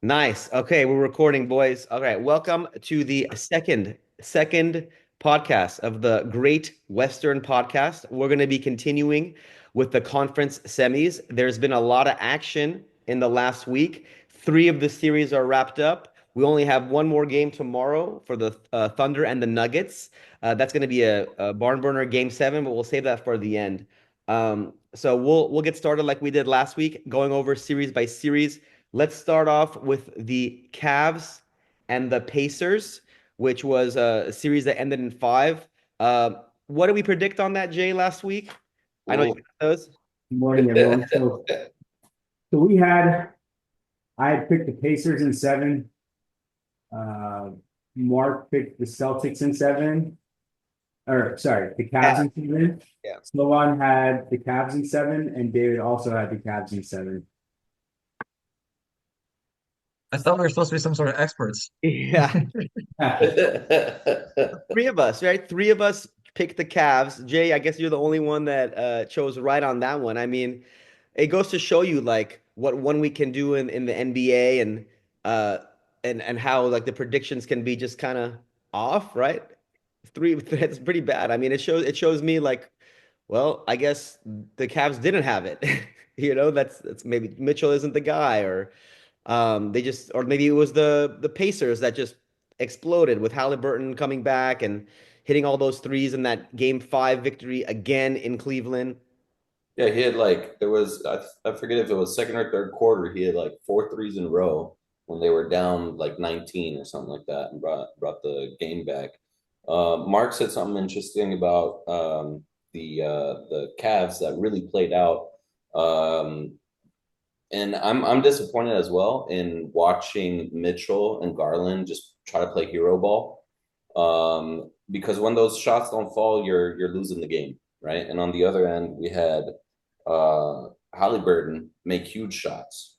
Nice. Okay, we're recording, boys. All right, welcome to the second podcast of the Great Western Podcast. We're going to be continuing with the conference semis. There's been a lot of action in the last week. Three of the series are wrapped up. We only have one more game tomorrow for the Thunder and the Nuggets. That's going to be a barn burner game seven, but we'll save that for the end. So we'll get started like we did last week, going over series by series. Let's start off with the Cavs and the Pacers, which was a series that ended in five. What did we predict on that, Jay, last week? I know you Well, got those. Good morning, everyone. So I had picked the Pacers in seven. Uh, Mark picked the Celtics in seven, or sorry, the Cavs Yeah, in seven. yeah. Sloan had the Cavs in seven, and David also had the Cavs in seven. I thought we were supposed to be some sort of experts. Yeah. Three of us, right? Three of us picked the Cavs. Jay, I guess you're the only one that chose right on that one. I mean, it goes to show you like what 1 week can do in the NBA uh and how like the predictions can be just kind of off, right? Three, it's pretty bad. I mean, it shows me like, well, I guess the Cavs didn't have it. That's maybe Mitchell isn't the guy, or they just, or maybe it was the Pacers that just exploded with Halliburton coming back and hitting all those threes in that game five victory again in Cleveland. yeah, he had like I forget if it was second or third quarter. He had like four threes in a row when they were down like 19 or something like that, and brought the game back. Mark said something interesting about the Cavs that really played out. Um, and I'm disappointed as well in watching Mitchell and Garland just try to play hero ball. Because when those shots don't fall, you're losing the game, right? And on the other end, we had Halliburton make huge shots,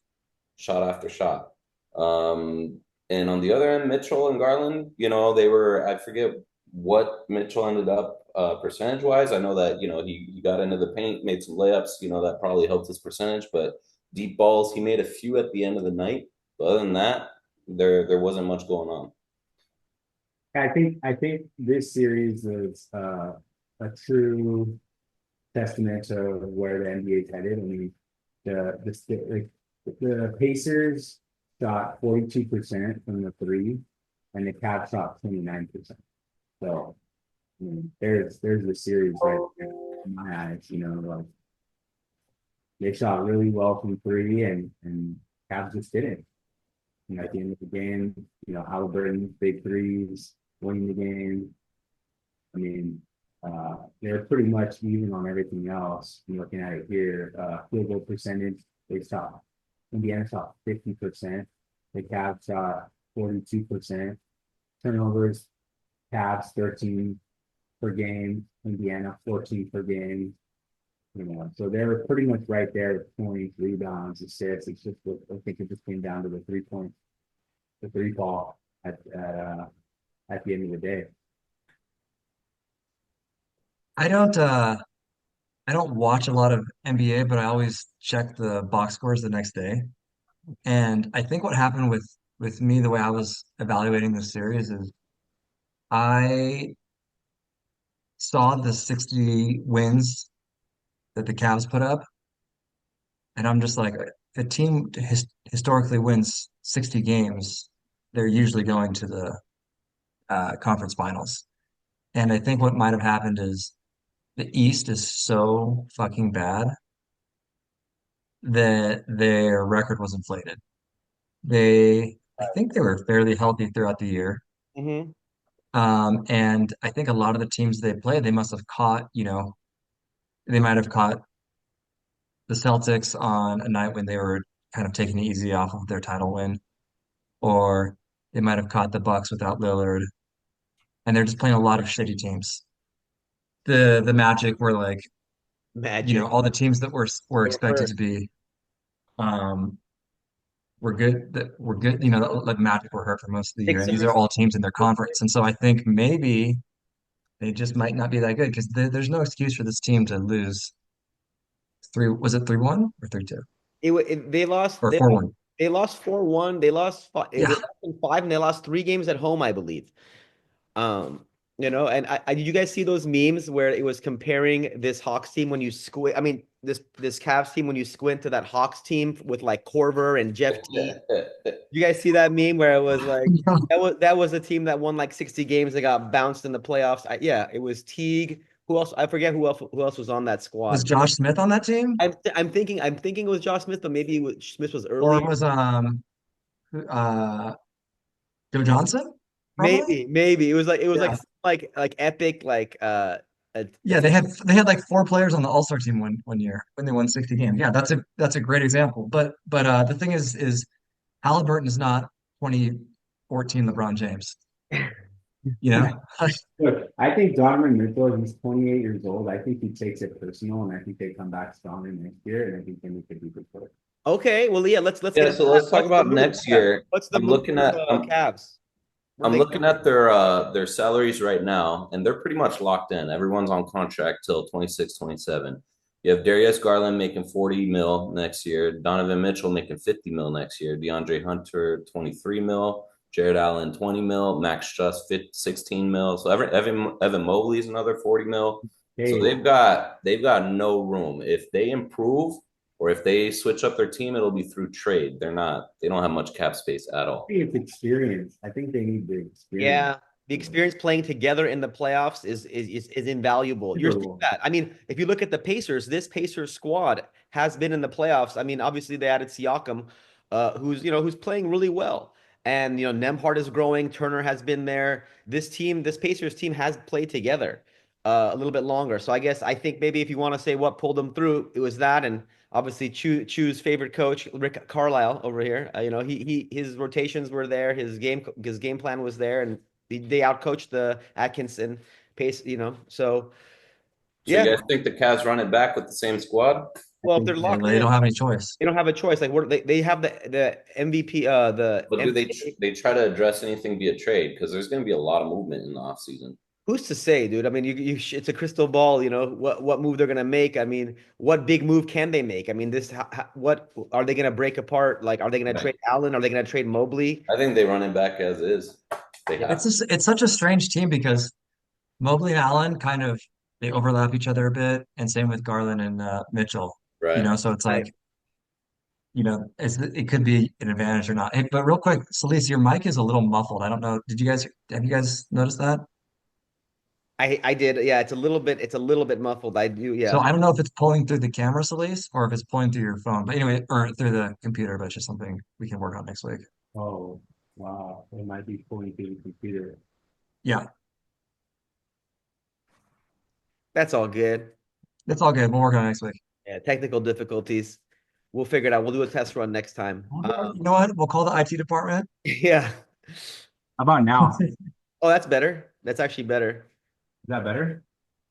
shot after shot. Um, and on the other end, Mitchell and Garland, they were, I forget what Mitchell ended up percentage wise. I know that, he got into the paint, made some layups, that probably helped his percentage, but deep balls, he made a few at the end of the night. But other than that, there wasn't much going on. I think this series is a true testament to where the NBA is headed. I mean, the Pacers shot 42% from the three, and the Cavs shot 29%. So, I mean, there's a series right there in my eyes. Like they shot really well from three, and Cavs just didn't. At the end of the game, Halliburton big threes, winning the game. I mean, they're pretty much even on everything else. You're looking at it here, field goal percentage, they shot Indiana shot 50%, the Cavs shot 42%, turnovers, Cavs 13 per game, Indiana 14 per game. So they're pretty much right there with points, rebounds, assists. It's just I think it just came down to the three ball at the end of the day. I don't watch a lot of NBA, but I always check the box scores the next day. And I think what happened with me, the way I was evaluating the series is I saw the 60 wins that the Cavs put up, and I'm just like, if a team historically wins 60 games, they're usually going to the conference finals. And I think what might have happened is the East is so fucking bad that their record was inflated. I think they were fairly healthy throughout the year. Hmm. And I think a lot of the teams they played, they must have caught, they might have caught the Celtics on a night when they were kind of taking it easy off of their title win, or they might have caught the Bucks without Lillard, and they're just playing a lot of shitty teams. The Magic were like, Magic. all the teams that were They were expected hurt. to be um were good that were good, like Magic were hurt for most of the year, and these are Sixers. all teams in their conference. And so I think maybe they just might not be that good because there's no excuse for this team to lose three, was it 3-1 or 3-2 They lost. or They 4-1? They lost 4-1. They Yeah, lost in five, and they lost three games at home, I believe. Um, and did you guys see those memes where it was comparing this Hawks team when you squint? I mean, this Cavs team when you squint to that Hawks team with like Corver and Jeff T. You guys see that meme where it was like that was a team that won like 60 games. They got bounced in the playoffs. Yeah, it was Teague. Who else? I forget who else was on that was squad. Josh Smith on that team, I'm thinking it was Josh Smith, but maybe Smith was or earlier. was uh Joe Johnson? Probably. Maybe it was like Yeah, like epic yeah. They had like four players on the All-Star team one year when they won 60 games. Yeah, that's a great example. But the thing is Halliburton is not 2014 LeBron James. You know, Look, I think Donovan Mitchell, he's 28 years old. I think he takes it personal, and I think they come back stronger next year, and I think then we could be good. Okay, well, yeah, let's get Yeah, into so that. let's talk What's the about move? next Yeah. year. What's the I'm move looking for at the I'm Cavs? What are I'm they looking gonna do? at their salaries right now, and they're pretty much locked in. Everyone's on contract till 26, 27. You have Darius Garland making 40 mil next year, Donovan Mitchell making 50 mil next year, DeAndre Hunter 23 mil, Jared Allen 20 mil, Max Struss 16 mil. So Evan Mobley's another 40 mil. So Hey, they've got no room. If they improve or if they switch up their team, it'll be through trade. They don't have much cap space at all. it's experience. I think they need the experience. Yeah, the experience playing together in the playoffs is invaluable. You're seeing Timberwolves. that. I mean, if you look at the Pacers, this Pacers squad has been in the playoffs. I mean, obviously they added Siakam, who's playing really well. And Nemhard is growing. Turner has been there. This Pacers team has played together a little bit longer. So I think maybe if you want to say what pulled them through, it was that, and obviously choose favorite coach Rick Carlisle over here. His rotations were there. His game plan was there, and they outcoached the Atkinson pace. So So you yeah. guys think the Cavs run it back with the same squad? I Well, if think they're yeah, locked they in, don't have any choice. they don't have a choice. Like they have the MVP, the But do MVP. they try to address anything via trade? Because there's going to be a lot of movement in the offseason. Who's to say, dude? I mean, it's a crystal ball. What move they're gonna make. I mean, what big move can they make? I mean, what are they gonna break apart? Like, are they gonna Right. trade Allen? Are they gonna trade Mobley? I think they run it back as is. They Yeah. have It's to. just it's such a strange team because Mobley and Allen kind of they overlap each other a bit, and same with Garland and Mitchell. Right. So it's Right. like it could be an advantage or not. Hey, but real quick, Celise, your mic is a little muffled. I don't know. Have you guys noticed that? I did. Yeah, it's a little bit muffled. I do. So Yeah. I don't know if it's pulling through the camera, Celise, or if it's pulling through your phone. But anyway, or through the computer. But it's just something we can work on next week. Oh, wow. It might be pulling through the computer. Yeah, That's all good. it's all good. We'll work on it next week. Yeah, technical difficulties. We'll figure it out. We'll do a test run next time. You know what? We'll call the IT department. Yeah. How about now? Is Oh, that's better. That's actually better. that better?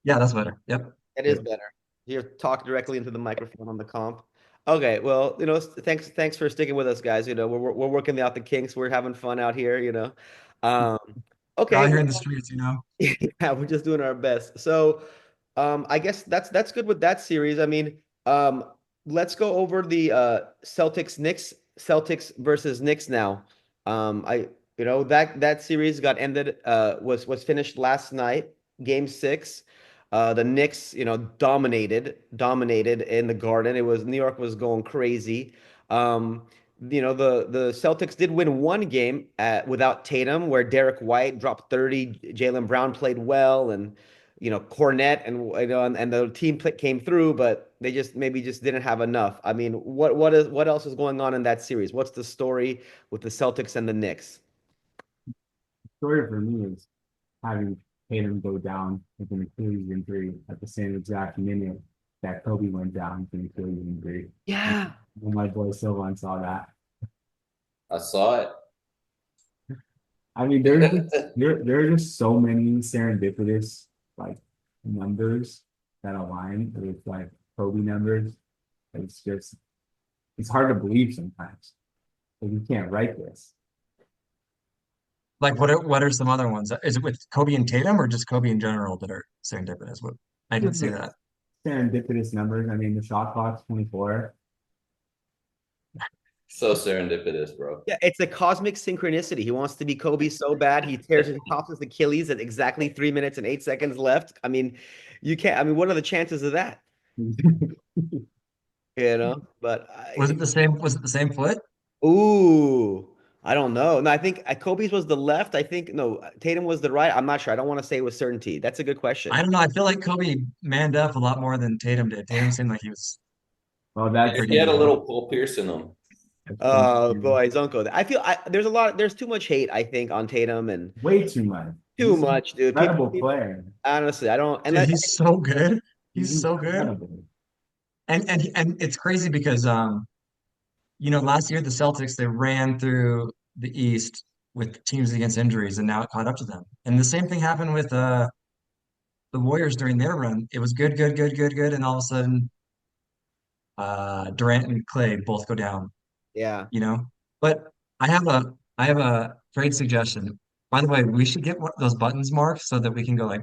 Yeah, that's better. Yep. It is Good. better. You talk directly into the microphone on the comp. Okay, well, thanks for sticking with us, guys. We're working out the kinks. We're having fun out here. Um, We're okay, out here in the well, streets. yeah, we're just doing our best. So, I guess that's good with that series. I mean, let's go over the Celtics versus Knicks now. I that series got ended was finished last night, game 6. The Knicks, dominated in the Garden. New York was going crazy. Um, the Celtics did win one game without Tatum, where Derek White dropped 30. Jaylen Brown played well, and Cornette and the team came through, but they just didn't have enough. I mean, what else is going on in that series? What's the story with the Celtics and the Knicks? Story for me is having Tatum go down with an Achilles injury at the same exact minute that Kobe went down with an Achilles injury. Yeah. And my boy Sylvan saw that. I saw I mean, it. there are just so many serendipitous like numbers that align with like Kobe numbers. It's hard to believe sometimes. Like you can't write this. Like what are some other ones? Is it with Kobe and Tatum or just Kobe in general that are serendipitous? What I didn't Just see like that. serendipitous numbers. I mean, the shot clock's 24. So serendipitous, bro. Yeah, it's a cosmic synchronicity. He wants to be Kobe so bad. He tears his pops his Achilles at exactly 3 minutes and 8 seconds left. I mean, you can't. I mean, what are the chances of that? But Was it the same foot? ooh, I don't know. No, I think Kobe's was the left. I think no, Tatum was the right. I'm not sure. I don't want to say with certainty. That's a good I question. don't know. I feel like Kobe manned up a lot more than Tatum did. Tatum seemed like he was Well, He pretty had a easy. little Paul Pierce in him. Oh boy, don't go there. I feel there's too much hate, I think, on Tatum and way too much. too He's an much, dude. incredible player. Honestly, I don't. And Dude, that, he's so good. He's He's so good. incredible. And it's crazy because last year the Celtics they ran through the East with teams against injuries and now it caught up to them. And the same thing happened with the Warriors during their run. It was good, good, good, good, good, and all of a sudden Durant and Clay both go down, yeah. you know. But I have a trade suggestion. By the way, we should get those buttons marked so that we can go like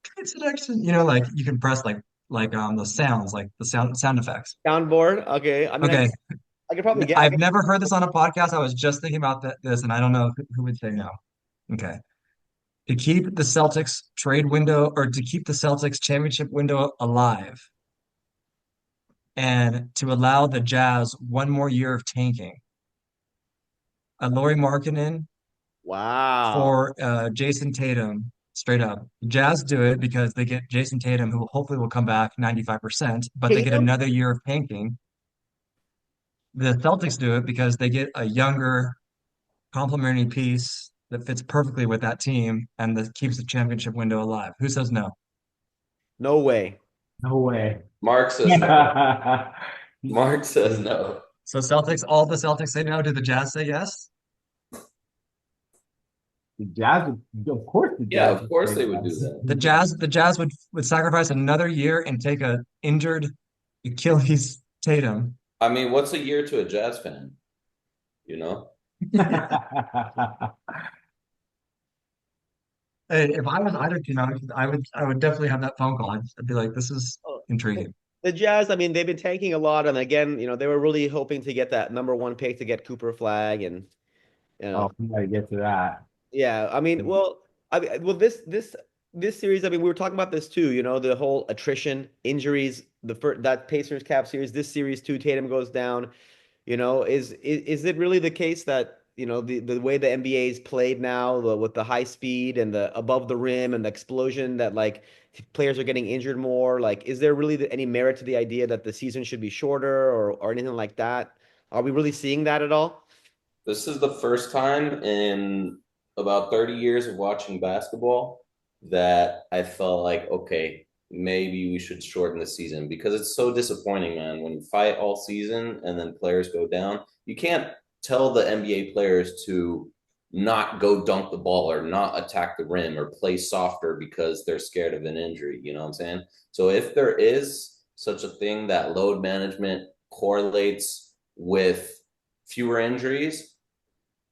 trade selection. Like you can press like the sounds, like the sound effects. Soundboard. Okay. I mean, Okay. I could probably get. I I've could, never heard this on a podcast. I was just thinking about this, and I don't know who would say no. Okay. To keep the Celtics trade window or to keep the Celtics championship window alive and to allow the Jazz one more year of tanking, a Lauri Markkanen wow. for Jason Tatum, straight up. Jazz do it because they get Jason Tatum, who hopefully will come back 95%, but they get Tatum? another year of tanking. The Celtics do it because they get a younger complementary piece that fits perfectly with that team and that keeps the championship window alive. Who says no? No way. No way. Mark says no. Mark says no. So all the Celtics say no. Do the Jazz say yes? The Jazz, of course, the Yeah, Jazz of course would they say would do yes. that. The Jazz would sacrifice another year and take a injured Achilles Tatum. I mean, what's a year to a Jazz fan? You know? Hey, if I was either team, I would definitely have that phone call. I'd be like, this is Oh, intriguing. the Jazz, I mean, they've been tanking a lot, and again, they were really hoping to get that number one pick to get Cooper Flag, and you Oh, know, we gotta get to that. yeah. I mean, this series, I mean, we were talking about this too. The whole attrition, injuries, that Pacers Cap series, this series too. Tatum goes down. Is it really the case that the way the NBA is played now, with the high speed and the above the rim and the explosion, that like players are getting injured more? Like, is there really any merit to the idea that the season should be shorter or anything like that? Are we really seeing that at all? This is the first time in about 30 years of watching basketball that I felt like, okay, maybe we should shorten the season because it's so disappointing, man. When you fight all season and then players go down, you can't tell the NBA players to not go dunk the ball or not attack the rim or play softer because they're scared of an injury. You know what I'm saying? So if there is such a thing that load management correlates with fewer injuries,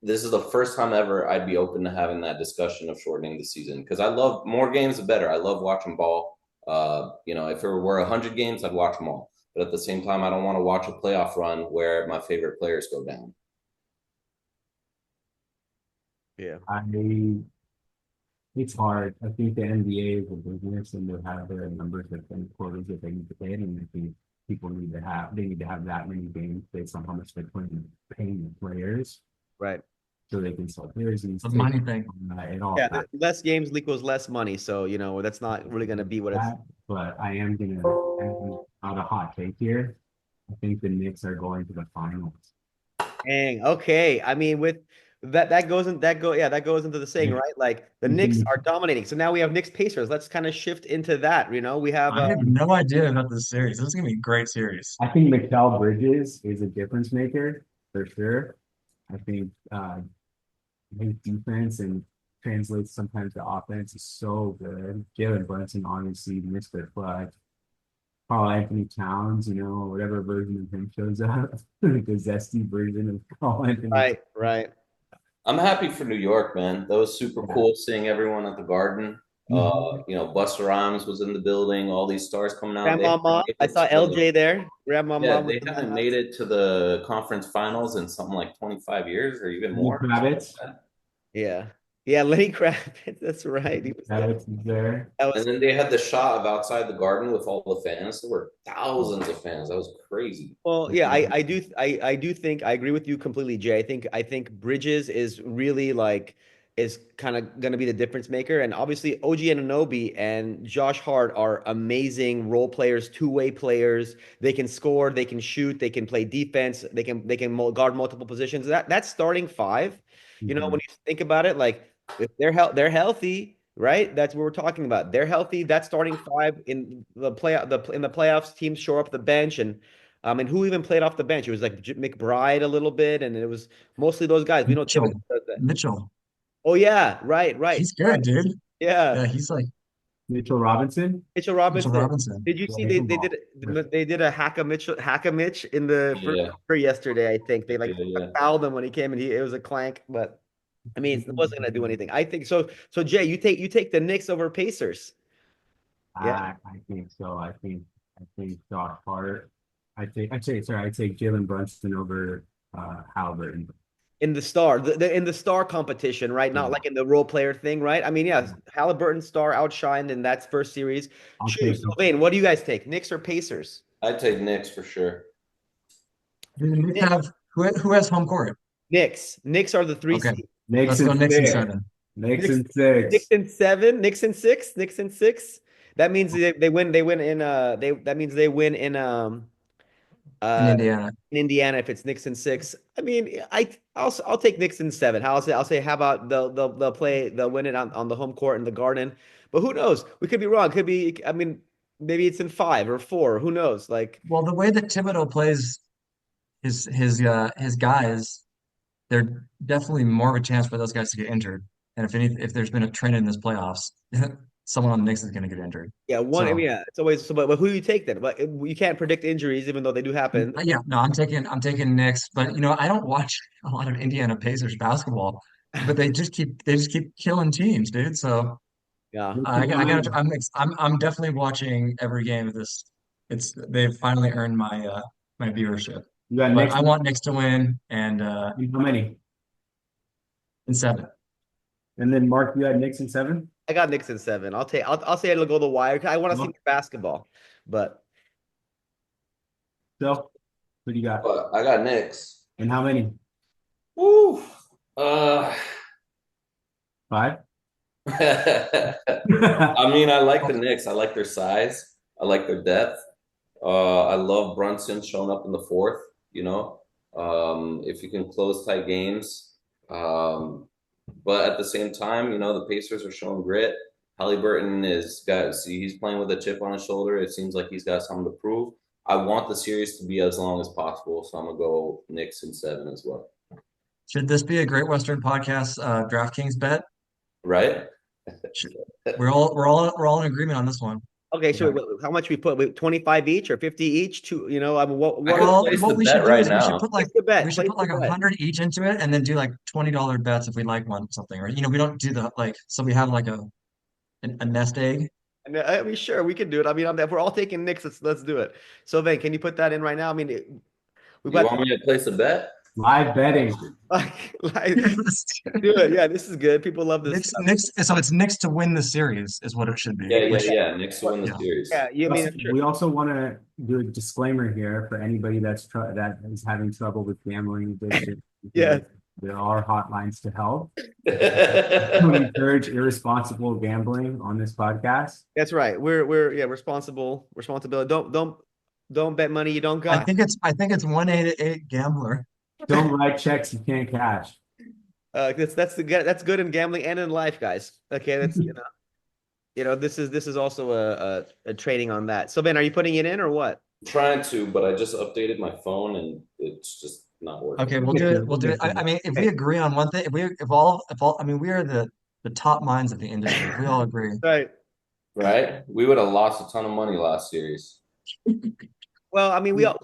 this is the first time ever I'd be open to having that discussion of shortening the season because I love more games the better. I love watching ball. If it were 100 games, I'd watch them all. But at the same time, I don't want to watch a playoff run where my favorite players go down. Yeah. It's hard. I think the NBA is a business and they have their numbers and quarters that they need to play, and I think they need to have that many games based on how much they're paying the players Right. so they can sell jerseys. The money thing. It all Yeah. Less games equals less money, so that's not really going to be what it's. But I am gonna out a hot take here. I think the Knicks are going to the finals. Dang. Okay. I mean, with that goes in that go yeah, that goes into the saying, right? Like the Knicks are dominating. So now we have Knicks Pacers. Let's kind of shift into that. We have I have no idea about this series. This is gonna be a great series. I think Mikal Bridges is a difference maker for sure. I think his defense and translates sometimes to offense is so good. Jalen Brunson obviously Mr. Clutch. Carl Anthony Towns, whatever version of him shows up, the zesty version of Carl Anthony. right. I'm happy for New York, man. That was super cool seeing everyone at the Garden. Mhm. Busta Rhymes was in the building. All these stars coming out. They haven't Grandmama. made I it saw to the LJ there. Grandmama yeah. was They in the haven't made house. it to the conference finals in something like 25 years or even Lenny more. Something Kravitz. like that. Yeah. Yeah, Lenny Kravitz. That's right. He was there. Kravitz is there. That And was then they had the shot of outside the garden with all the fans. There were thousands of fans. That was crazy. well, yeah, I do think I agree with you completely, Jay. I think Bridges is really like is kind of gonna be the difference maker. And obviously OG Anunoby and Josh Hart are amazing role players, two-way players. They can score, they can shoot, they can play defense, they can guard multiple positions. That's starting five. When Mhm. you think about it, like if they're healthy, right? That's what we're talking about. They're healthy. That's starting five in the playoffs. Teams shore up the bench and who even played off the bench? It was like McBride a little bit, and it was mostly those guys. We know Thibodeau Mitchell. does that. Mitchell. Oh yeah, right, right, He's good, dude. yeah. Yeah, he's like Mitchell Robinson. Mitchell Mitchell Robinson. Robinson. Did you Yeah, see he they can they ball. did they did a hack a Mitch in the first Yeah, quarter yesterday? I think they like yeah, yeah. fouled him when he came and it was a clank, but I mean it wasn't gonna do anything. I think so. So Jay, you take the Knicks over Pacers. Yeah, I think so. I think Josh Hart. I'd say Jalen Brunson over Halliburton. in the star competition, right? Not Yeah. like in the role player thing, right? I mean, yeah, Halliburton star outshined in that first series. I'll Choose, take Sylvain. What do you guys take? Knicks or Pacers? I'd take Knicks for sure. Do the Knicks Knicks. have who has home court? Knicks. Knicks are the three Okay, seed. Knicks let's go and Knicks in six. seven. Knicks Knicks, and Knicks six. and seven. Knicks and six. Knicks and six. That means they win. They win in that means they win In uh Indiana. in Indiana if it's Knicks and six. I mean, I'll take Knicks and seven. I'll say how about they'll win it on the home court in the Garden. But who knows? We could be wrong. Could be. I mean, maybe it's in five or four. Who knows? Like, Well, the way that Thibodeau plays his guys, they're definitely more of a chance for those guys to get injured. And if there's been a trend in this playoffs, someone on the Knicks is going to get injured. yeah, one. I So mean, yeah, it's always so. But who do you take then? But you can't predict injuries, even though they do happen. yeah, no, I'm taking Knicks, but I don't watch a lot of Indiana Pacers basketball, but they just keep killing teams, dude. So Yeah. I got I'm definitely watching every game of this. They've finally earned my viewership, You got but Knicks I want Knicks to win and and how many? in seven. And then Mark, you had Knicks and seven? I got Knicks in seven. I'll say it'll go the wire. I want to see Well, more basketball, but so what do you got? But I got Knicks. And how many? Woo. Uh, Five? I mean, I like the Knicks. I like their size. I like their depth. I love Brunson showing up in the fourth, if you can close tight games. But at the same time, the Pacers are showing grit. Halliburton he's playing with a chip on his shoulder. It seems like he's got something to prove. I want the series to be as long as possible, so I'm gonna go Knicks in seven as well. Should this be a Great Western Podcast DraftKings bet? Right? Should, we're all in agreement on this one. okay. So Yeah. how much we put? 25 each or 50 each? I mean, I what could are Well, place what the we should bet do right is we should now. put like place the bet? we should Place put the like a bet. hundred each into it, and then do like $20 bets if we like one something, or we don't do the like so we have like a nest egg. I mean, sure, we can do it. I mean, if we're all taking Knicks, let's do it. So, Van, can you put that in right now? I mean, we've You got want me to place a bet? Live betting. like do it. Yeah, this is good. People love this stuff. Knicks. So it's Knicks to win the series is what it should be. Yeah, yeah, Which yeah. Knicks to win the yeah. series. Yeah, you mean I'm sure. We also want to do a disclaimer here for anybody that is having trouble with gambling addiction. Yeah. There are hotlines to help. We encourage irresponsible gambling on this podcast. That's right. We're responsibility. Don't bet money you don't I got. think it's 1-888 gambler. Don't write checks you can't cash. That's good in gambling and in life, guys. Okay, that's this is also a training on that. So Ben, are you putting it in or what? Trying to, but I just updated my phone and it's just not working. Okay, we'll do it. We'll do it. I mean, if we agree on one thing, if all, I mean, we are the top minds of the industry. If we all agree. Right. Right? We would have lost a ton of money last series. Well, I mean, we all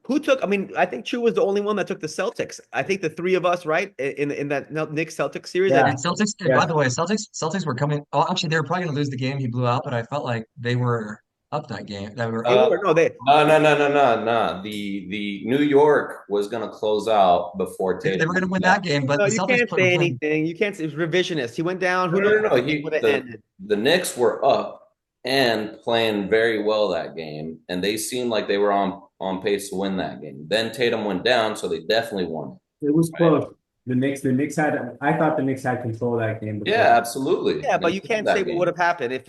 who took. I mean, I think Chu was the only one that took the Celtics. I think the three of us, right, in that Knicks Celtics series. Yeah, And Celtics, and by yeah. the way, Celtics were coming. Oh, actually, they were probably going to lose the game. He blew out, but I felt like they were up that game. They were They up. were no, they No. The New York was gonna close out before They Tatum were going to went win down. that game, but no. the You Celtics can't were say playing. anything. You can't say it's revisionist. He went down. Who No, knows no, no, how no. the game would have ended? The Knicks were up and playing very well that game, and they seemed like they were on pace to win that game. Then Tatum went down, so they definitely won It was it. Right? close. The Knicks had. I thought the Knicks had control of that game Yeah, before. absolutely. Yeah, They but you won can't say that what would game. have happened if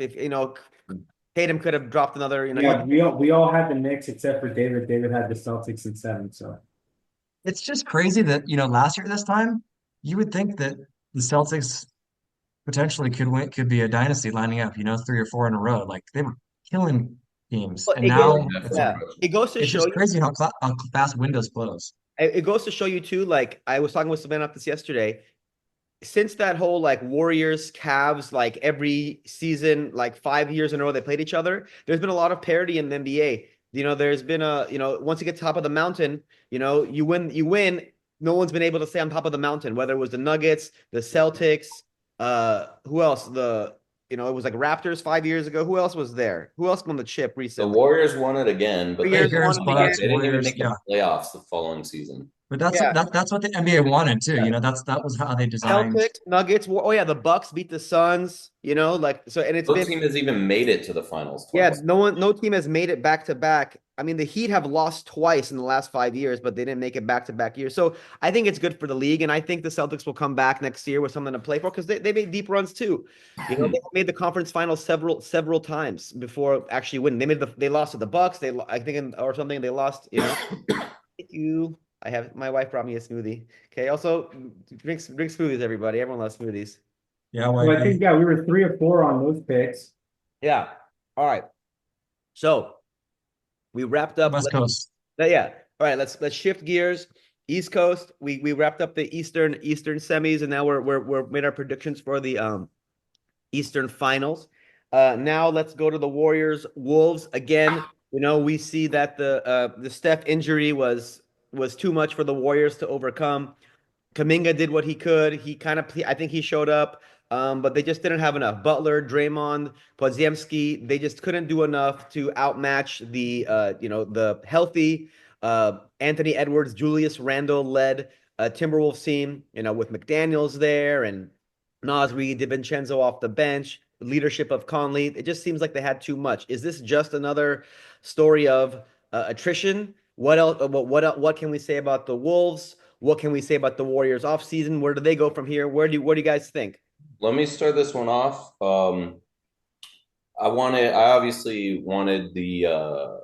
Tatum could have dropped another. Yeah, we all had the Knicks except for David. David had the Celtics in 7. So It's just crazy that, last year this time, you would think that the Celtics potentially could win, could be a dynasty lining up, 3 or 4 in a row. Like they were killing teams, Well, and it They goes, were now definitely yeah, crushing. it goes to it's show just you. crazy how fast windows close. It goes to show you too. Like I was talking with Savannah about this yesterday. Since that whole like Warriors Cavs like every season like 5 years in a row they played each other, there's been a lot of parity in the NBA. There's been once you get to top of the mountain, you win. No one's been able to stay on top of the mountain, whether it was the Nuggets, the Celtics, who else? It was like Raptors 5 years ago. Who else was there? Who else won the chip The recently? Warriors won it again, but they Warriors didn't Lakers, won even it make it. again. Bucks, They didn't even Warriors, make the yeah. playoffs the following season. But that's Yeah. that's what the NBA wanted too. Yeah. That was how they designed. Celtics, Nuggets. Oh yeah, the Bucks beat the Suns. Like so, and it's No been team has even made it to the finals yeah. twice. No team has made it back to back. I mean, the Heat have lost twice in the last 5 years, but they didn't make it back to back years. So I think it's good for the league, and I think the Celtics will come back next year with something to play for because they made deep runs too. They made the conference finals several times before actually winning. They lost to the Bucks. I think or something. They lost. Thank you. My wife brought me a smoothie. Okay. Also, drink smoothies, everybody. Everyone loves smoothies. Yeah, well, I wifey. think we were 3 or 4 on those picks. Yeah. All right. So we wrapped up. West Coast. Yeah. All right. Let's shift gears. East Coast. We wrapped up the Eastern semis, and now we're made our predictions for the Eastern Finals. Now let's go to the Warriors Wolves again. We see that the Steph injury was too much for the Warriors to overcome. Kaminga did what he could. I think he showed up, but they just didn't have enough. Butler, Draymond, Podziemski, they just couldn't do enough to outmatch the healthy Anthony Edwards, Julius Randle led Timberwolves team. With McDaniels there and Nasri, DiVincenzo off the bench, leadership of Conley. It just seems like they had too much. Is this just another story of attrition? What else? What can we say about the Wolves? What can we say about the Warriors offseason? Where do they go from here? What do you guys think? Let me start this one off. I obviously wanted the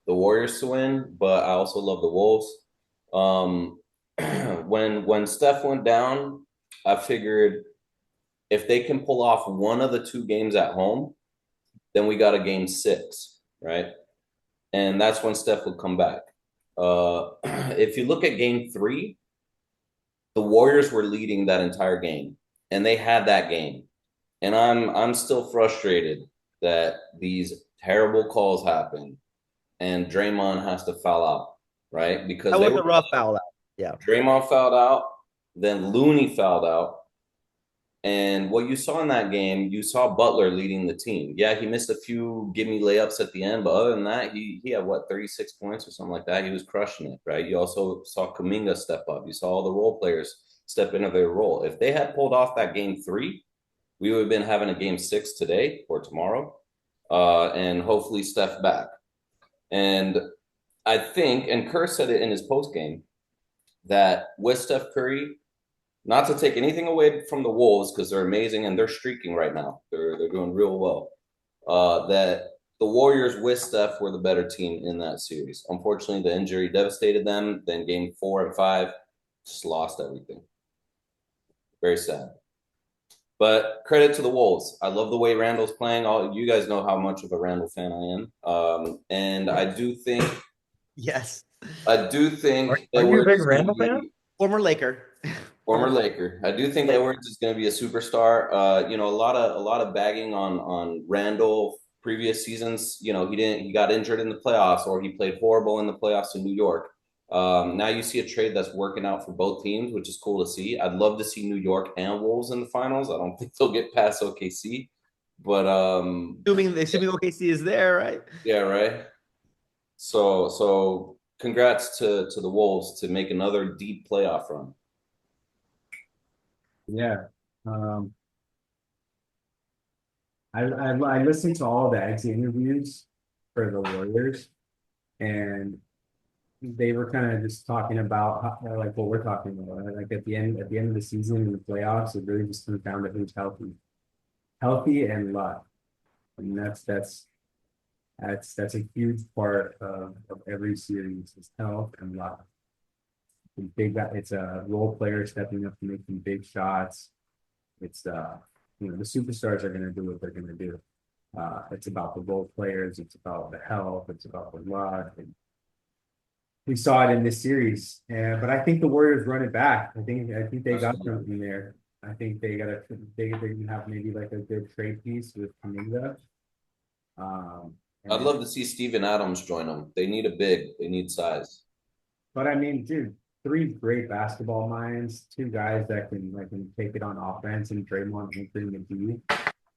Warriors to win, but I also love the Wolves. Um, when Steph went down, I figured if they can pull off one of the 2 games at home, then we got a game 6, right? And that's when Steph would come back. If you look at game 3, the Warriors were leading that entire game, and they had that game. And I'm still frustrated that these terrible calls happen, and Draymond has to foul out, right? Because That they was were a rough foul out. Yeah. Draymond fouled out, then Looney fouled out, and what you saw in that game, you saw Butler leading the team. Yeah, he missed a few give me layups at the end, but other than that, he had 36 points or something like that. He was crushing it, right? You also saw Kaminga step up. You saw all the role players step into their role. If they had pulled off that game 3, we would have been having a game 6 today or tomorrow, and hopefully Steph back. And I think, and Kerr said it in his post game, that with Steph Curry, not to take anything away from the Wolves because they're amazing and they're streaking right now. They're doing real well. That the Warriors with Steph were the better team in that series. Unfortunately, the injury devastated them. Then game 4 and 5, just lost everything. Very sad. But credit to the Wolves. I love the way Randall's playing. All you guys know how much of a Randall fan I am. And I do think Yes. Are you a big Randall fan? Former Laker. Former Laker. I do think Edwards is going to be a superstar. A lot of bagging on Randall previous seasons, he got injured in the playoffs or he played horrible in the playoffs in New York. Now you see a trade that's working out for both teams, which is cool to see. I'd love to see New York and Wolves in the finals. I don't think they'll get past OKC, but Assuming OKC is there, right? yeah, right. So congrats to the Wolves to make another deep playoff run. Yeah. Um, I listened to all the exit interviews for the Warriors, and they were kind of just talking about like what we're talking about. Like at the end of the season in the playoffs, it really just comes down to who's healthy and luck. And that's a huge part of every series is health and luck. It's a role player stepping up to making big shots. It's the superstars are going to do what they're going to do. It's about the role players. It's about the health. It's about the luck. And we saw it in this series, but I think the Warriors run it back. I think they got something there. I think they can have maybe like a good trade piece with Kaminga. I'd love to see Steven Adams join them. They need a big. They need size. But I mean, dude, three great basketball minds, two guys that can take it on offense, and Draymond anchoring the D,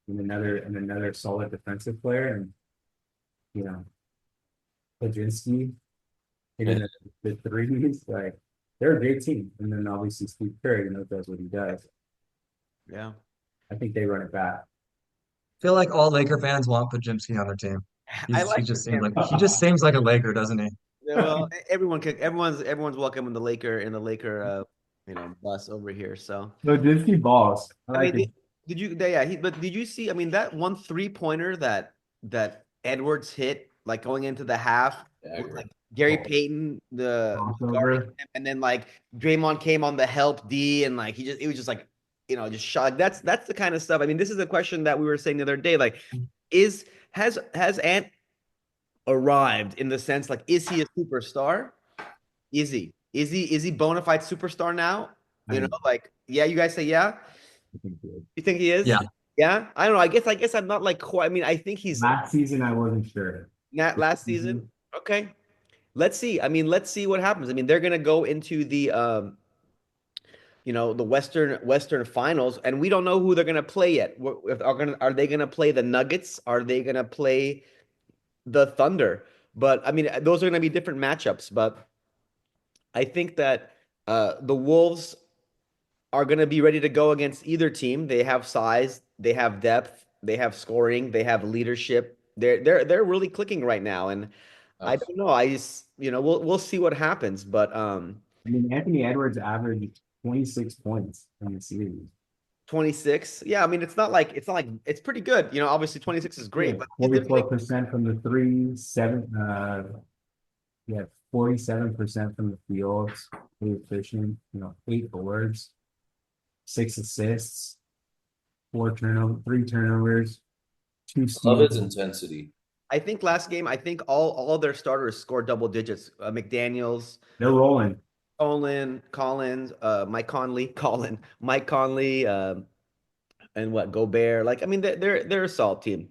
and another solid defensive player, and you know, Podzinski hitting the threes. Like they're a great team, and then obviously Steve Kerr, does what he does. Yeah. I think they run it back. Feel like all Laker fans want Podjimski on their team. I He like just seems him. like he just seems like a Laker, doesn't he? Yeah, well, everyone's welcome in the Laker bus over here. So No, Disney balls. I I like mean, it. but did you see? I mean, that one 3-pointer that Edwards hit, like going into the half, Yeah, with, like Gary Payton, the guarding Crossover. him, and then like Draymond came on the help D, and like it was just like just shot. Like, that's the kind of stuff. I mean, this is a question that we were saying the other day. Like, has Ant arrived in the sense like, is he a superstar? Is he? Is he bona fide superstar now? I Like, yeah, you guys say yeah. think he is. You think he is? Yeah. Yeah. I don't know. I guess I'm not like quite. I mean, I think he's Last season, I wasn't sure. not This last season, season. Okay. Let's see. I mean, let's see what happens. I mean, they're gonna go into the Western Finals, and we don't know who they're gonna play yet. Are they gonna play the Nuggets? Are they gonna play the Thunder? But I mean, those are gonna be different matchups. But I think that the Wolves are going to be ready to go against either team. They have size, they have depth, they have scoring, they have leadership. They're really clicking right now, and I don't know. I just we'll see what happens, but I mean, Anthony Edwards averaged 26 points in the series. 26. Yeah, I mean it's not like it's pretty good. Obviously 26 is Yeah, great, but he's gonna make 44% from the three, yeah, 47% from the field, pretty efficient, 8 boards, 6 assists, 3 turnovers, two Love his steals. intensity. I think last game, I think all their starters scored double digits. McDaniels, They're rolling. Collins, Mike Conley, and what Gobert. Like, I mean, they're a solid team.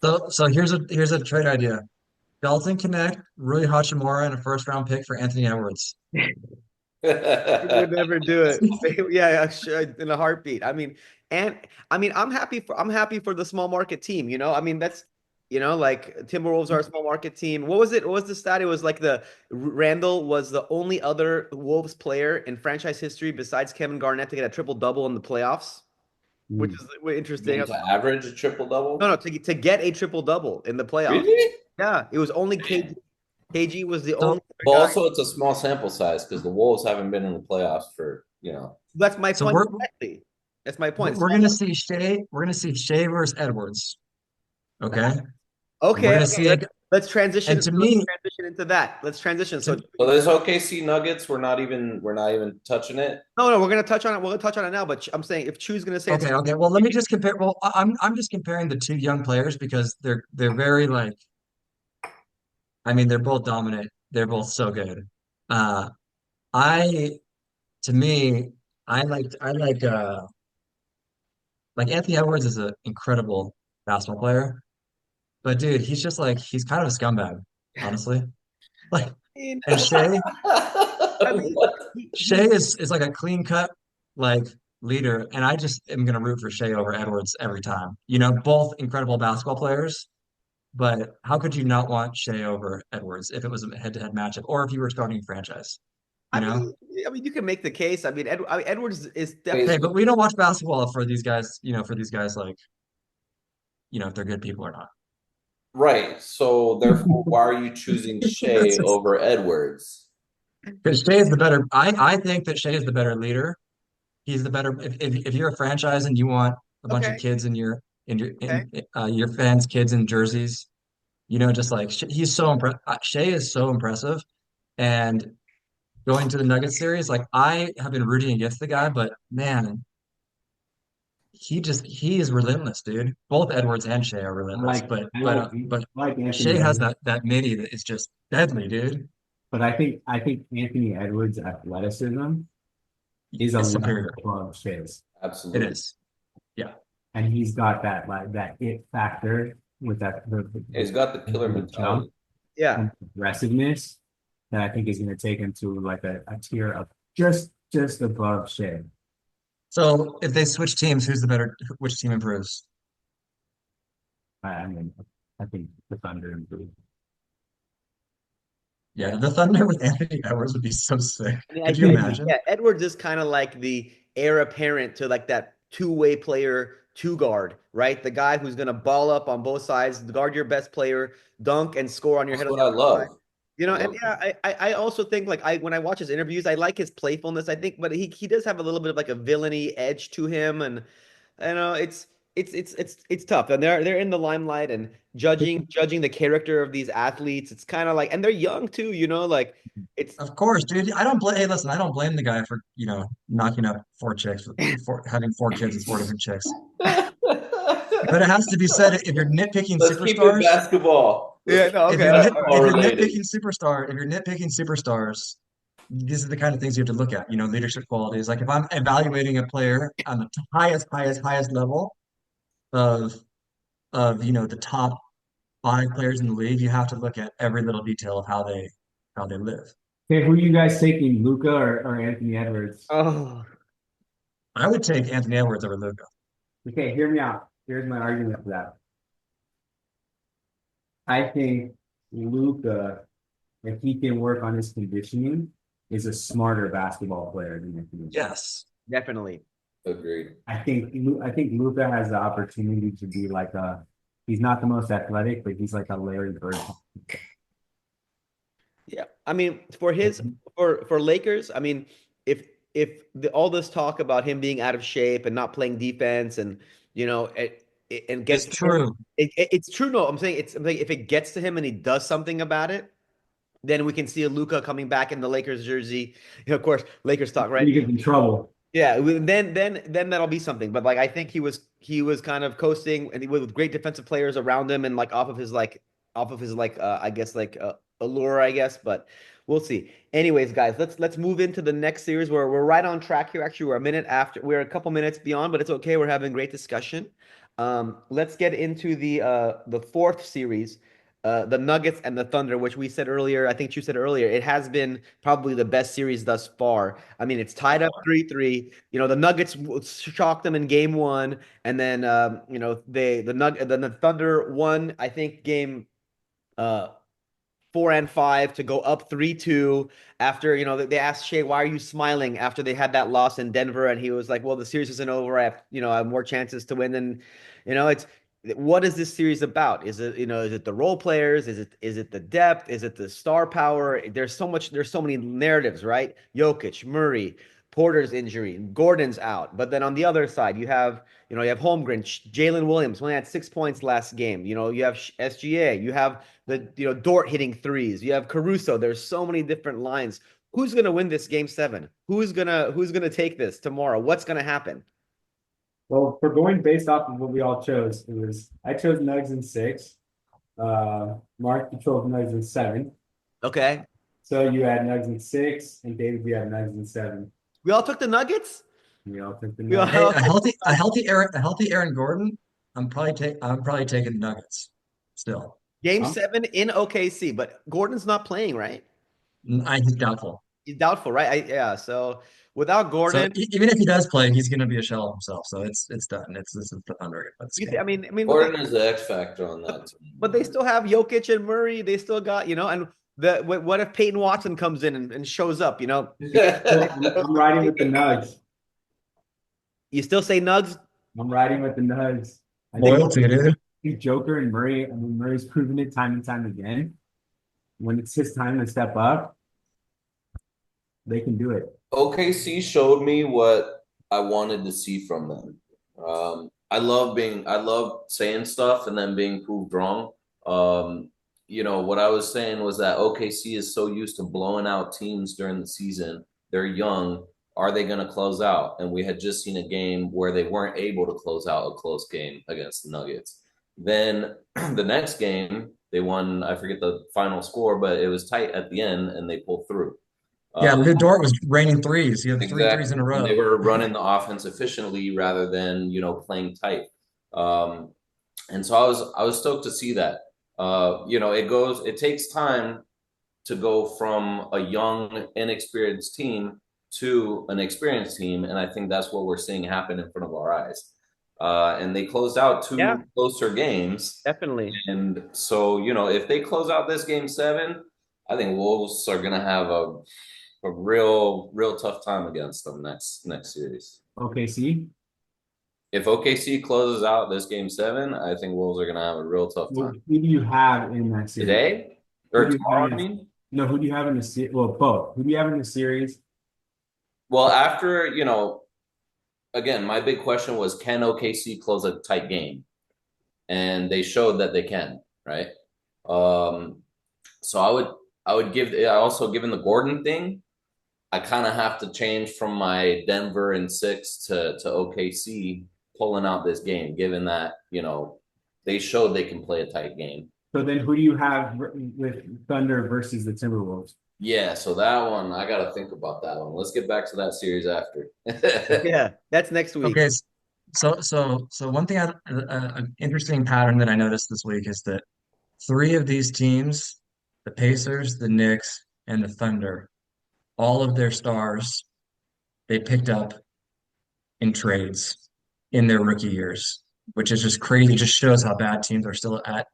So here's a trade idea. Dalton Connect, Rui Hachimura, and a first round pick for Anthony Edwards. They would never do it. Yeah, sure, in a heartbeat. And I mean, I'm happy for the small market team. I mean, that's like Timberwolves are a small market team. What was it? What was the stat? It was like the Randall was the only other Wolves player in franchise history besides Kevin Garnett to get a triple double in the playoffs, which Mm. is interesting. Mean to average a triple No, double? no, to get a triple double in the playoffs. Really? Yeah, it was only KG. KG was the So only other But guy. also, it's a small sample size because the Wolves haven't been in the playoffs for. That's my so point we're exactly. That's my point. we're gonna see Shea. We're gonna see Shea versus Edwards. Okay. We're Okay, gonna okay. see Let's it. let's transition. And to Let's me, transition into that. Let's transition. So to, So this OKC Nuggets, we're not even touching it. no, we're gonna touch on it. We're gonna touch on it now. But I'm saying if Chu's gonna say it's okay. Well, let me just compare. Well, I'm just comparing the two young players because they're very like. I mean, they're both dominant. They're both so good. Uh, I to me, I like Anthony Edwards is an incredible basketball player. But dude, he's just like he's kind of a scumbag, honestly. Like, mean, and I mean, What? Shea is like a clean cut like leader, and I just am gonna root for Shea over Edwards every time. You know, both incredible basketball players, but how could you not want Shea over Edwards if it was a head-to-head matchup, or if you were starting a franchise? You I know? mean, I mean, you can make the case. I mean, Edwards is Hey, definitely. but we don't watch basketball for these guys, for these guys like, if they're good people or not. Right. So therefore, why are you choosing That's Shea just over Edwards? because Shea is the better. I think that Shea is the better leader. He's the better. If you're a franchise and you want a bunch of Okay, kids okay. in your fans' kids in jerseys, just like he's so impressive. Shea is so impressive, and going to the Nuggets series, like I have been rooting against the guy, but man, he is relentless, dude. Both Edwards and Shea are relentless, but I like Shea Anthony has Edwards, that midi that is just deadly, dude. but I think Anthony Edwards' athleticism is a It's level superior. above Shay's, It Absolutely. is. Yeah. and he's got that like that it factor with that He's got the killer the jump mentality. Yeah. and aggressiveness that I think is going to take him to like a tier of just above Shay. So if they switch teams, which team improves? I mean, I think the Thunder improved. Yeah, the Thunder with Anthony Edwards would be so sick. I mean, I Could you think imagine? yeah, Edwards is kind of like the heir apparent to like that two-way player, two guard, right? The guy who's gonna ball up on both sides, guard your best player, dunk and score on your That's head on what the I other side. love. You I know, and love yeah, I also think like when I watch his interviews, I like his playfulness. I think, but he does have a little bit of like a villainy edge to him, and I know it's tough, and they're in the limelight and judging the character of these athletes. It's kind of like, and they're young too, like it's Of course, dude. I don't blame. Hey, listen, I don't blame the guy for knocking up four chicks for having four kids with four different chicks. But it has to be said, if you're nitpicking Let's keep it superstars, basketball. Let's yeah, keep no, it okay, all right. basketball related. if you're nitpicking superstars, these are the kind of things you have to look at. Leadership qualities. Like if I'm evaluating a player on the highest level of the top five players in the league, you have to look at every little detail of how they live. Okay, who are you guys taking, Luca or Anthony Edwards? Oh, I would take Anthony Edwards over Luka. Okay, hear me out. Here's my argument for that. I think Luca, if he can work on his conditioning, is a smarter basketball player than Anthony. Yes. definitely. Agreed. I think Luca has the opportunity to be like he's not the most athletic, but he's like a Larry Bird. Yeah, I mean, for Lakers, I mean, all this talk about him being out of shape and not playing defense, and and It's gets to him, true. it's true. No, I'm saying if it gets to him and he does something about it, then we can see a Luka coming back in the Lakers jersey. Of course, Lakers talk, right? He gets in trouble. Yeah, then that'll be something. But like I think he was kind of coasting and with great defensive players around him and like off of his I guess like allure, I guess, but we'll see. Anyways, guys, let's move into the next series where we're right on track here. Actually, we're a couple minutes beyond, but it's okay. We're having great discussion. Let's get into the fourth series, the Nuggets and the Thunder, which we said earlier. I think you said earlier, it has been probably the best series thus far. I mean, it's tied up 3-3. The Nuggets shocked them in game one, and then then the Thunder won, I think, game uh 4 and 5 to go up 3-2 after, they asked Shea, why are you smiling after they had that loss in Denver? And he was like, well, the series isn't over. I have more chances to win. And, it's what is this series about? Is it the role players? Is it the depth? Is it the star power? There's so many narratives, right? Jokic, Murray, Porter's injury, Gordon's out. But then on the other side, you have Holmgren, Jalen Williams only had 6 points last game. You have SGA, you have Dort hitting threes. You have Caruso. There's so many different lines. Who's gonna win this game seven? Who's gonna take this tomorrow? What's gonna happen? Well, for going based off of what we all chose, I chose Nuggets in six. Mark, you chose Nuggets in seven. Okay. So you had Nuggets in six, and David, you had Nuggets in seven. We all took the Nuggets? We all took the We Nuggets. Hey, all a healthy Aaron Gordon. I'm probably taking the Nuggets. still. Game Huh? 7 in OKC, but Gordon's not playing, right? He's doubtful. He's doubtful, right? Yeah. So without So Gordon, even if he does play, he's going to be a shell of himself. So it's done. This is the Thunder at this you see, game. I mean, look at, Gordon is the X factor on that but they team. still have Jokic and Murray. They still got, and what if Peyton Watson comes in and shows up? I'm riding with the Nugs. You still say Nugs? I'm riding with the Nugs. I Loyalty, dude. think Joker and Murray, I mean, Murray's proven it time and time again. When it's his time to step up, they can do it. OKC showed me what I wanted to see from them. I love saying stuff and then being proved wrong. What I was saying was that OKC is so used to blowing out teams during the season. They're young. Are they going to close out? And we had just seen a game where they weren't able to close out a close game against the Nuggets. Then the next game, they won, I forget the final score, but it was tight at the end and they pulled through. Yeah, Lou Dort was raining threes. He had three threes in Exactly. a And row. they were running the offense efficiently rather than, playing tight. Um, and so I was stoked to see that. It takes time to go from a young, inexperienced team to an experienced team. And I think that's what we're seeing happen in front of our eyes. And they closed out Yeah, two closer games. definitely. And so, if they close out this game 7, I think Wolves are gonna have a real tough time against them next series. OKC. If OKC closes out this game 7, I think Wolves are gonna have a real tough time. Who do you have in that series? Today Who or do you have tomorrow, I in, mean. no, who do you have in the series? Well, both. Who do you have in the series? Well, after, again, my big question was, can OKC close a tight game? And they showed that they can, right? So I also, given the Gordon thing, I kind of have to change from my Denver in 6 to OKC pulling out this game, given that, they showed they can play a tight game. So then who do you have with Thunder versus the Timberwolves? Yeah, so that one, I got to think about that one. Let's get back to that series after. Yeah, that's next week. Okay, so one thing, an interesting pattern that I noticed this week is that three of these teams, the Pacers, the Knicks, and the Thunder, all of their stars they picked up in trades in their rookie years, which is just crazy. It just shows how bad teams are still at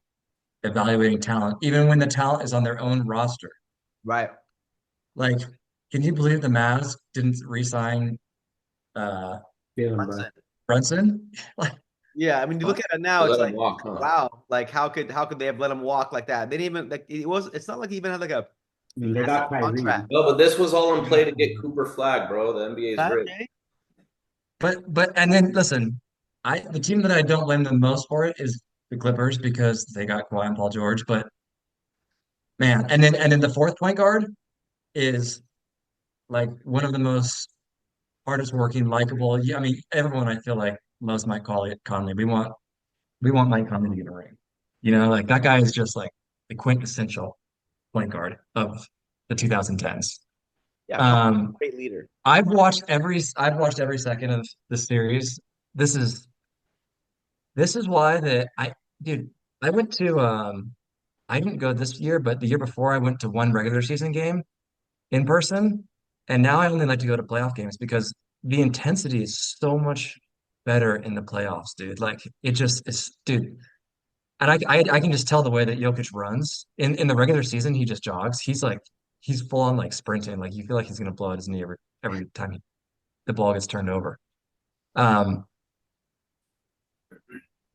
evaluating talent, even when the talent is on their own roster. Right. Like, can you believe the Mavs didn't re-sign uh, Jalen Brunson. Brunson? Like, Yeah, I mean, you look at it now, They it's let him like, walk, huh? wow, like how could they have let him walk like that? They didn't even like it's not like he even had like a I mean, they got Kyrie. contract. No, but this was all in play to get Cooper Flag, bro. The NBA is great. Okay. but and then listen, the team that I don't blame the most for it is the Clippers because they got Kawhi and Paul George. But man, and then the fourth point guard is like one of the most hardest working, likable. Yeah, I mean, everyone I feel like loves Mike Conley. We want Mike Conley to get a ring. Like that guy is just like the quintessential point guard of the 2010s. Yeah, Um, great leader. I've watched every second of the series. This is this is why that dude, I went to I didn't go this year, but the year before I went to one regular season game in person, and now I only like to go to playoff games because the intensity is so much better in the playoffs, dude. Like it just is, dude. And I can just tell the way that Jokic runs in the regular season, he just jogs. He's full on like sprinting. Like you feel like he's gonna blow out his knee every time the ball gets turned over. Um,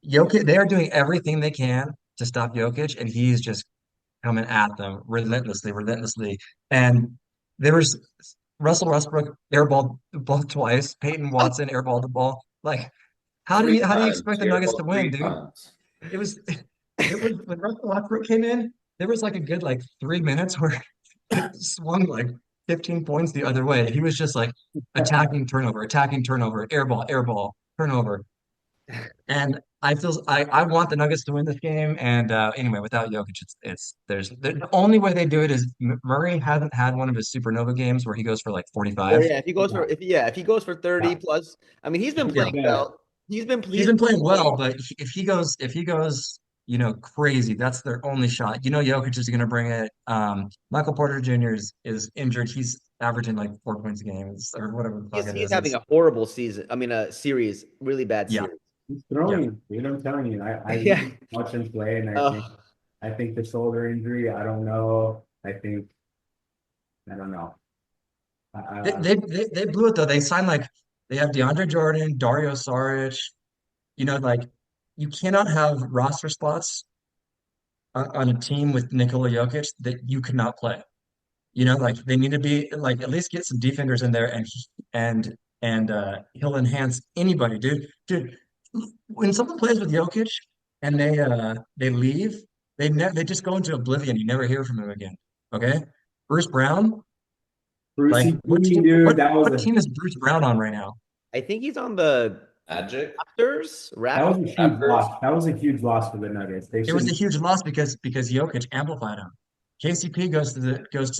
Jokic, they are doing everything they can to stop Jokic, and he's just coming at them relentlessly, relentlessly. And there was Russell Westbrook airballed the ball twice. Peyton Watson airballed the ball. Like, how do Three you times. expect the Air Nuggets ball to win, three dude? times. It was it was when Russell Westbrook came in, there was like a good like 3 minutes where it swung like 15 points the other way. He was just like attacking turnover, airball, turnover. And I want the Nuggets to win this game. And anyway, without Jokic, the only way they do it is Murray hasn't had one of his supernova games where he goes for like Or 45. yeah, if he goes for 30 Yeah. plus, I mean he's been He's a playing vet. well. He's been He's been playing well, but if he goes crazy. That's their only shot. Jokic is going to bring it. Michael Porter Jr. is injured. He's averaging like 4 points a game or whatever the fuck He's it he's is. having a horrible season. I mean, a series, really bad Yeah, series. He's yeah. throwing, dude. I'm telling you, I Yeah. really watch him play, and Uh, I think the shoulder injury. I don't know. I don't know. They, I, they they they blew it though. They have DeAndre Jordan, Dario Saric. Like you cannot have roster spots on a team with Nikola Jokic that you could not play. Like they need to be like at least get some defenders in there, and he'll enhance anybody, dude. Dude, when someone plays with Jokic and they leave, they just go into oblivion. You never hear from him again. Okay, Bruce Brown, like Brucey what Lee, team dude, what what team is Bruce Brown on right now? I think he's on the Magic, Raptors. that Raptors. was a huge Raptors. loss. That was a huge loss for the Nuggets. They It was should. a huge loss because Jokic amplified him. KCP goes to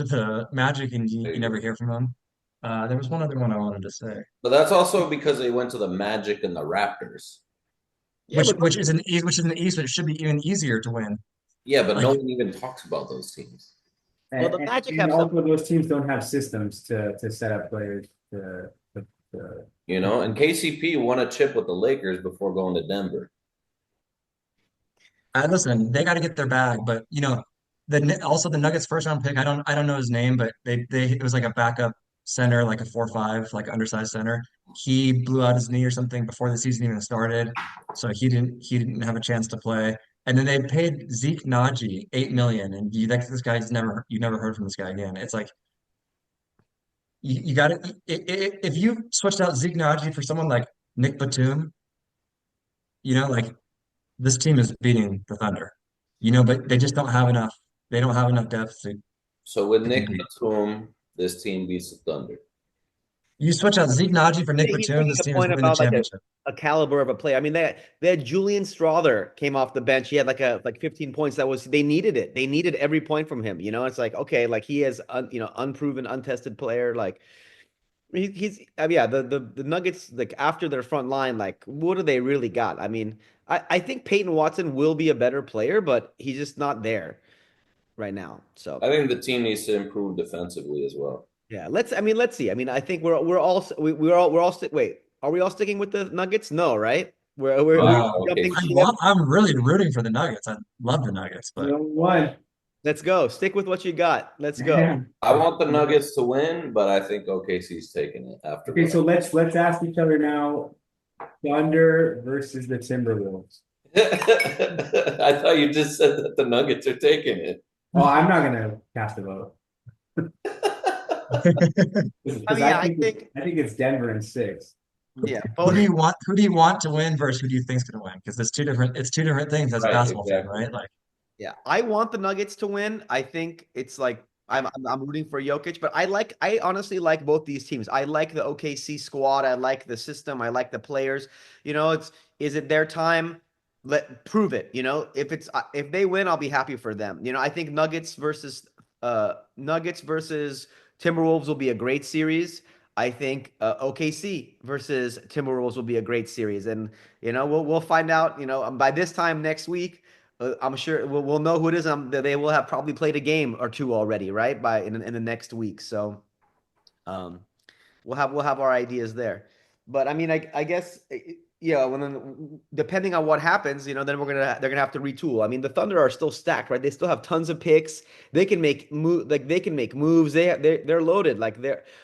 the Magic and you never hear from him. There was one other one I wanted to say, But that's also because they went to the Magic and the Raptors. Yeah, which but which is an East, which is an East, but it should be even easier to win. Yeah, but no Like one even talks about those teams. well, the And, Magic and have some. also, those teams don't have systems to set up players to And KCP won a chip with the Lakers before going to Denver. listen, they got to get their bag, but also the Nuggets first round pick. I don't know his name, but they it was like a backup center, like a 4'5", like undersized center. He blew out his knee or something before the season even started, so he didn't have a chance to play. And then they paid Zeke Naji 8 million, and this guy's never heard from this guy again. It's like you got to if you switched out Zeke Naji for someone like Nick Batum, like this team is beating the Thunder, but they just don't have enough. They don't have enough depth So with to Nick compete. Batum, this team beats the Thunder. You switch out Zeke Naji for Nick He's Batum, making this a team is point winning the about like championship. a caliber of a player. I mean, they had Julian Strawther came off the bench. He had like 15 points. They needed it. They needed every point from him. It's like okay, like he is unproven, untested player. Like he's yeah. The Nuggets like after their front line, like what do they really got? I mean, I think Peyton Watson will be a better player, but he's just not there right now. So. I think the team needs to improve defensively as well. Yeah, let's see. I mean, I think wait, are we all sticking with the Nuggets? No, right? We're Okay. jumping ship. I'm really rooting for the Nuggets. I love the Nuggets, but no one. Let's go. Stick with what you got. Let's go. Man. I want the Nuggets to win, but I think OKC's taking it after Okay, what so let's ask each other now. Thunder versus the Timberwolves. I thought you just said that the Nuggets are taking it. Oh, I'm not gonna cast a vote I because mean, yeah, I think I think it's Denver in 6. yeah, who do both. you want? Who do you want to win versus who do you think's going to win? Because it's two different things as a Right, basketball fan, exactly. right? Like Yeah, I want the Nuggets to win. I think it's like I'm rooting for Jokic, but I honestly like both these teams. I like the OKC squad. I like the system. I like the players. Is it their time? Let prove it. If they win, I'll be happy for them. I think Nuggets versus Timberwolves will be a great series. I think OKC versus Timberwolves will be a great series, and we'll find out. By this time next week. I'm sure we'll know who it is. They will have probably played a game or two already, right? In the next week. So um, we'll have our ideas there. But I mean, I guess yeah. Depending on what happens, then they're gonna have to retool. I mean, the Thunder are still stacked, right? They still have tons of picks. They can make moves. They're loaded. Like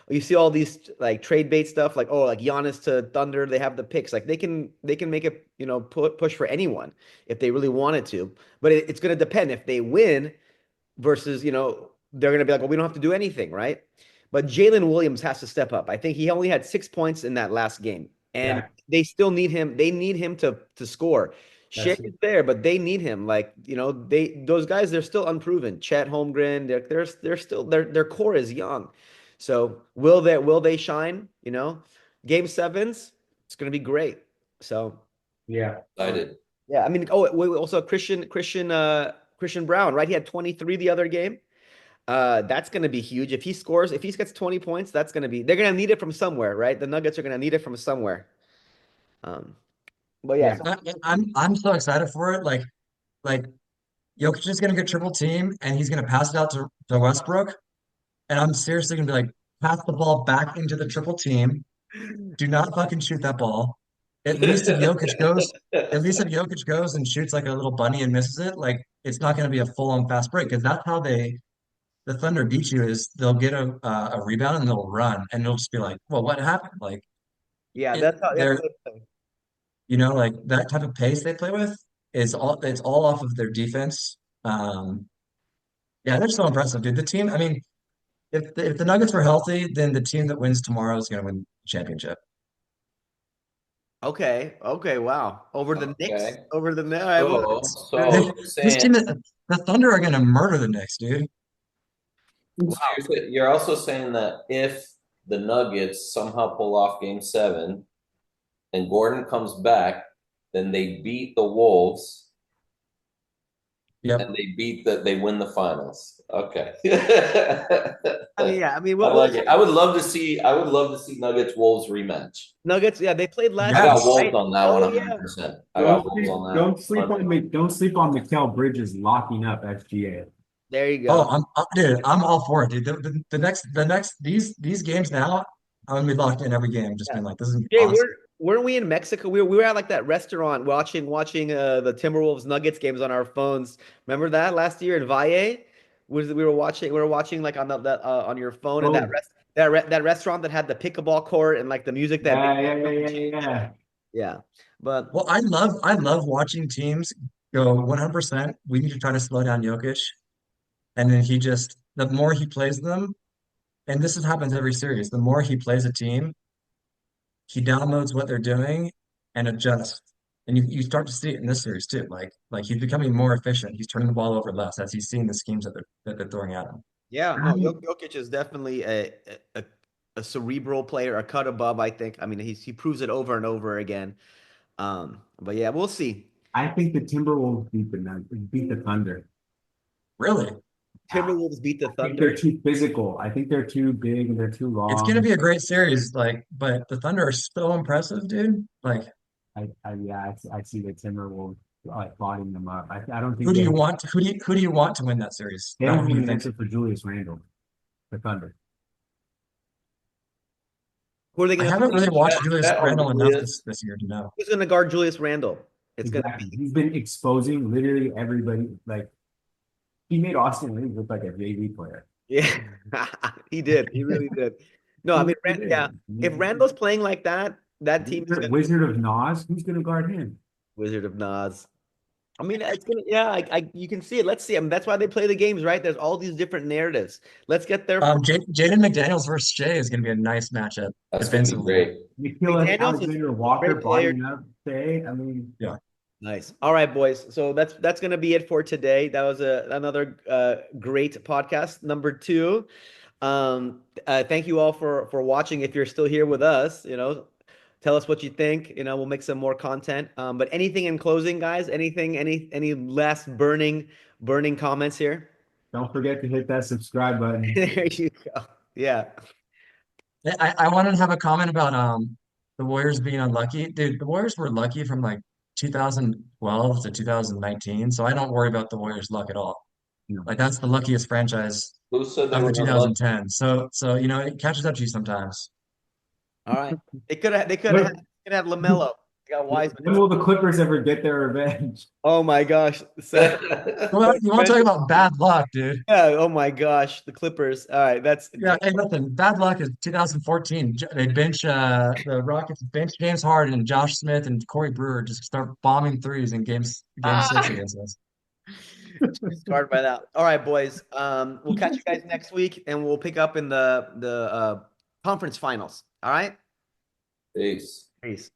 you see all these like trade bait stuff, like like Giannis to Thunder. They have the picks. Like they can make it push for anyone if they really wanted to. But it's gonna depend if they win versus, they're going to be like, well, we don't have to do anything, right? But Jalen Williams has to step up. I think he only had 6 points in that last game, and Yeah, they still need him. They need him to score. Shea that's is there, but they need him. Like, those guys, they're still unproven. Chet Holmgren, they're still their core is young. So will they shine? Game sevens, it's going to be great. So yeah. Excited. yeah, I mean, also Christian Brown, right? He had 23 the other game. That's going to be huge. If he gets 20 points, they're going to need it from somewhere, right? The Nuggets are going to need it from somewhere. Um, but yeah, Yeah. so, I'm so excited for it. Like Like Jokic is gonna get triple team and he's gonna pass it out to Westbrook. And I'm seriously gonna be like, pass the ball back into the triple team. Do not fucking shoot that ball. At least if Jokic goes, at least if Jokic goes and shoots like a little bunny and misses it, like it's not gonna be a full-on fast break because that's how the Thunder beat you is they'll get a rebound and they'll run and they'll just be like, well, what happened? Like Yeah, that's how they're they play. like that type of pace they play with is all it's all off of their defense. Um, yeah, they're so impressive, dude. The team, I mean, if the Nuggets were healthy, then the team that wins tomorrow is going to win the championship. Okay. Okay. Wow. Over the Knicks. Okay. Over the All right. Well, So, They, so you're this saying team, the Thunder are going to murder the Knicks, dude. so you're also saying that if the Nuggets somehow pull off Game 7 and Gordon comes back, then they beat the Wolves and Yep. they win the finals. Okay. I mean, yeah. I mean, I we'll like see. it. I would love to see Nuggets Wolves rematch. Nuggets. Yeah, they played last I year, got Yes. Wolves right? on that one Oh yeah. 100%. I got Wolves on that. Don't sleep on Mikal Bridges locking up SGA. There you Oh, go. dude, I'm all for it, dude. The next these games now, I'm gonna be locked in every game, just Yeah. being like, this is gonna be Jay, awesome. weren't we in Mexico? We were at like that restaurant watching the Timberwolves Nuggets games on our phones. Remember that last year in Valle? We were watching like on that on your phone and that Oh, rest that restaurant that had the pickleball court and like the music that made yeah, yeah, yeah, the yeah, change. yeah. Yeah. But Well, I love watching teams go 100%. We need to try to slow down Jokic, and then the more he plays them, and this happens every series. The more he plays a team, he downloads what they're doing and adjusts. And you start to see it in this series too. Like he's becoming more efficient. He's turning the ball over less as he's seeing the schemes that they're throwing at him. yeah, no, I'm, Jokic is definitely a a cerebral player, a cut above, I think. I mean, he proves it over and over again. But yeah, we'll see. I think the Timberwolves beat the Thunder. Really, Timberwolves beat the I think they're Thunder. too physical. I think they're too big and they're too it's gonna long. be a great series. Like, but the Thunder are so impressive, dude. Like, I see the Timberwolves like plotting them up. I don't who think do you want? Who do you want to win that series? they Not don't who have you an think. answer for Julius Randle, the Thunder. Who are they I going to haven't play? really watched Bet, Julius bet on Randle enough Julius. this year to know. Who's going to guard Julius Randle? It's going to Exactly. be He's been exposing literally everybody. Like he made Austin Reeves look like a JV player. yeah. He did. He really did. No, I He mean, really Yeah. did. If Randle's playing like that, that team is going to be Wizard of Nas, who's gonna guard him? Wizard of Nas. I mean, it's gonna. Yeah, you can see it. Let's see. I mean, that's why they play the games, right? There's all these different narratives. Let's get there first. Jaden McDaniels versus Shea is gonna be a nice matchup That's gonna be defensively. great. Nikhil McDaniels is Alexander a Walker great player. bottoming up today. I mean, Yeah. Nice. All right, boys. So that's gonna be it for today. That was another great podcast, number two. Thank you all for watching. If you're still here with us, tell us what you think. We'll make some more content. But anything in closing, guys? Any last burning comments here? don't forget to hit that subscribe button. There you go. Yeah. I wanted to have a comment about the Warriors being unlucky. Dude, the Warriors were lucky from like 2012 to 2019, so I don't worry about the Warriors' luck at all. You know, Like that's the luckiest franchise Who said they of the were unlucky? 2010. So it catches up to you sometimes. All right. They when, could have LaMelo. They got Wiseman. when will the Clippers ever get their revenge? Oh my gosh. So, Well, you want to talk about bad luck, dude? yeah. Oh my gosh. The Clippers. All right. That's Yeah, hey, listen, bad luck is 2014. They bench the Rockets bench James Harden and Josh Smith and Corey Brewer just start bombing threes in game six ah, against us. scarred by that. All right, boys. We'll catch you guys next week, and we'll pick up in the conference finals. All right. Peace. Peace.